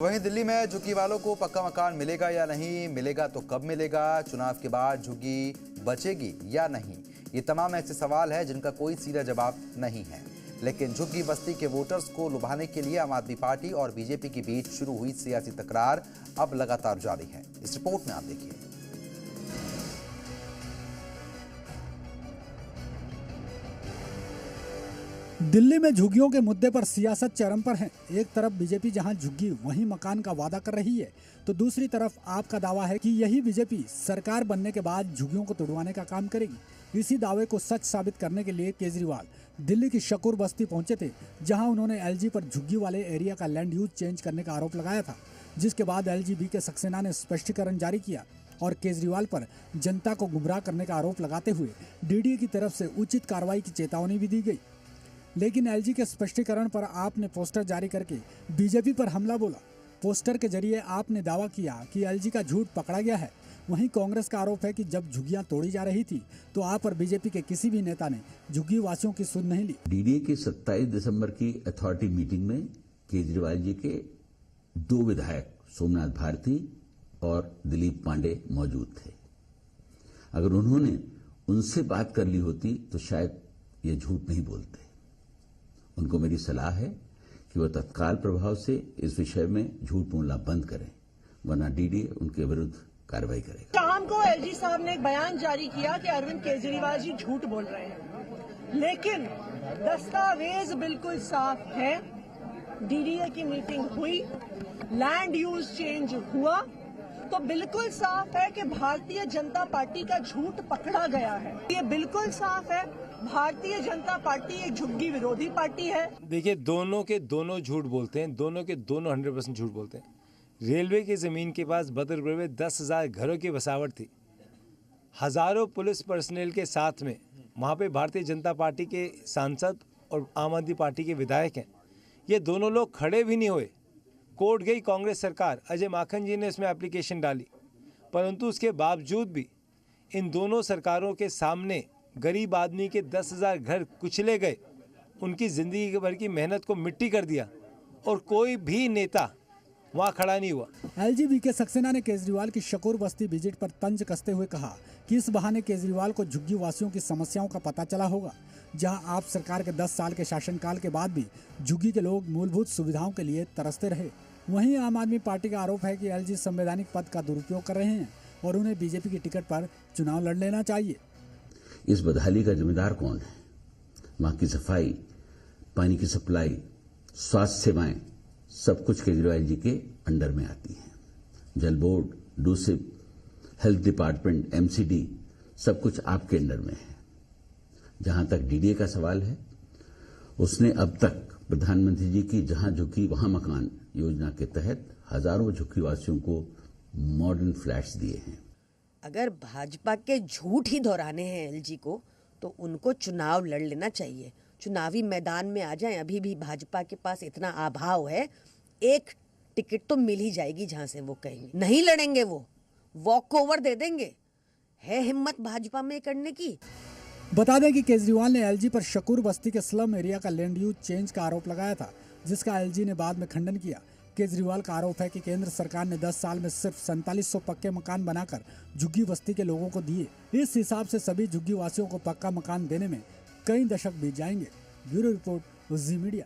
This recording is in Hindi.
वहीं दिल्ली में झुग्गी वालों को पक्का मकान मिलेगा या नहीं, मिलेगा तो कब मिलेगा, चुनाव के बाद झुग्गी बचेगी या नहीं, ये तमाम ऐसे सवाल है जिनका कोई सीधा जवाब नहीं है। लेकिन झुग्गी बस्ती के वोटर्स को लुभाने के लिए आम आदमी पार्टी और बीजेपी के बीच शुरू हुई सियासी तकरार अब लगातार जारी है। इस रिपोर्ट में आप देखिए। दिल्ली में झुग्गियों के मुद्दे पर सियासत चरम पर है। एक तरफ बीजेपी जहां झुग्गी वहीं मकान का वादा कर रही है, तो दूसरी तरफ आप का दावा है कि यही बीजेपी सरकार बनने के बाद झुग्गियों को तुड़वाने का काम करेगी। इसी दावे को सच साबित करने के लिए केजरीवाल दिल्ली की शकूर बस्ती पहुंचे थे, जहां उन्होंने एलजी पर झुग्गी वाले एरिया का लैंड यूज चेंज करने का आरोप लगाया था, जिसके बाद एलजी बी के सक्सेना ने स्पष्टीकरण जारी किया और केजरीवाल पर जनता को गुमराह करने का आरोप लगाते हुए डीडीए की तरफ से उचित कार्रवाई की चेतावनी भी दी गई। लेकिन एलजी के स्पष्टीकरण पर आपने पोस्टर जारी करके बीजेपी पर हमला बोला। पोस्टर के जरिए आपने दावा किया कि एलजी का झूठ पकड़ा गया है। वहीं कांग्रेस का आरोप है कि जब झुग्गियां तोड़ी जा रही थी तो आप और बीजेपी के किसी भी नेता ने झुग्गी वासियों की सुध नहीं ली। डीडीए की 27 दिसंबर की अथॉरिटी मीटिंग में केजरीवाल जी के 2 विधायक सोमनाथ भारती और दिलीप पांडे मौजूद थे। अगर उन्होंने उनसे बात कर ली होती तो शायद ये झूठ नहीं बोलते। उनको मेरी सलाह है कि वह तत्काल प्रभाव से इस विषय में झूठ बोलना बंद करें, वरना डीडीए उनके विरुद्ध कार्रवाई करेगा। शाम को एलजी साहब ने एक बयान जारी किया कि अरविंद केजरीवाल जी झूठ बोल रहे हैं, लेकिन दस्तावेज बिल्कुल साफ है। डीडीए की मीटिंग हुई, लैंड यूज चेंज हुआ, तो बिल्कुल साफ है कि भारतीय जनता पार्टी का झूठ पकड़ा गया है। ये बिल्कुल साफ है, भारतीय जनता पार्टी एक झुग्गी विरोधी पार्टी है। देखिए, दोनों के दोनों झूठ बोलते हैं, दोनों के दोनों 100% झूठ बोलते हैं। रेलवे की जमीन के पास बदरपुर में 10,000 घरों की बसावट थी, हजारों पुलिस पर्सनल के साथ में वहाँ पे भारतीय जनता पार्टी के सांसद और आम आदमी पार्टी के विधायक हैं। ये दोनों लोग खड़े भी नहीं हुए। कोर्ट गई कांग्रेस सरकार, अजय माखन जी ने इसमें एप्लीकेशन डाली, परंतु उसके बावजूद भी इन दोनों सरकारों के सामने गरीब आदमी के 10,000 घर कुचले गए, उनकी जिंदगी भर की मेहनत को मिट्टी कर दिया और कोई भी नेता वहां खड़ा नहीं हुआ। एलजी के सक्सेना ने केजरीवाल की शकूर बस्ती विजिट पर तंज कसते हुए कहा कि इस बहाने केजरीवाल को झुग्गी वासियों की समस्याओं का पता चला होगा। जहां आप सरकार के 10 साल के शासनकाल के बाद भी झुग्गी के लोग मूलभूत सुविधाओं के लिए तरसते रहे। वहीं आम आदमी पार्टी का आरोप है कि एलजी संवैधानिक पद का दुरुपयोग कर रहे हैं और उन्हें बीजेपी की टिकट पर चुनाव लड़ लेना चाहिए। इस बदहाली का जिम्मेदार कौन है? वहां की सफाई, पानी की सप्लाई, स्वास्थ्य सेवाएं, सब कुछ केजरीवाल जी के अंडर में आती हैं। जल बोर्ड, डूसिप, हेल्थ डिपार्टमेंट, एमसीडी, सब कुछ आपके अंडर में है। जहां तक डीडीए का सवाल है, उसने अब तक प्रधानमंत्री जी की जहां झुग्गी वहां मकान योजना के तहत हजारों झुग्गी वासियों को मॉडर्न फ्लैट्स दिए हैं। अगर भाजपा के झूठ ही दोहराने हैं एलजी को, तो उनको चुनाव लड़ लेना चाहिए, चुनावी मैदान में आ जाएं। अभी भी भाजपा के पास इतना अभाव है, एक टिकट तो मिल ही जाएगी जहां से वो कहेंगे। नहीं लड़ेंगे, वो वॉक ओवर दे देंगे। है हिम्मत भाजपा में करने की। बता दें कि केजरीवाल ने एलजी पर शकूर बस्ती के स्लम एरिया का लैंड यूज चेंज का आरोप लगाया था, जिसका एलजी ने बाद में खंडन किया। केजरीवाल का आरोप है कि केंद्र सरकार ने 10 साल में सिर्फ 4700 पक्के मकान बनाकर झुग्गी बस्ती के लोगों को दिए। इस हिसाब से सभी झुग्गी वासियों को पक्का मकान देने में कई दशक बीत जाएंगे। ब्यूरो रिपोर्ट, जी मीडिया।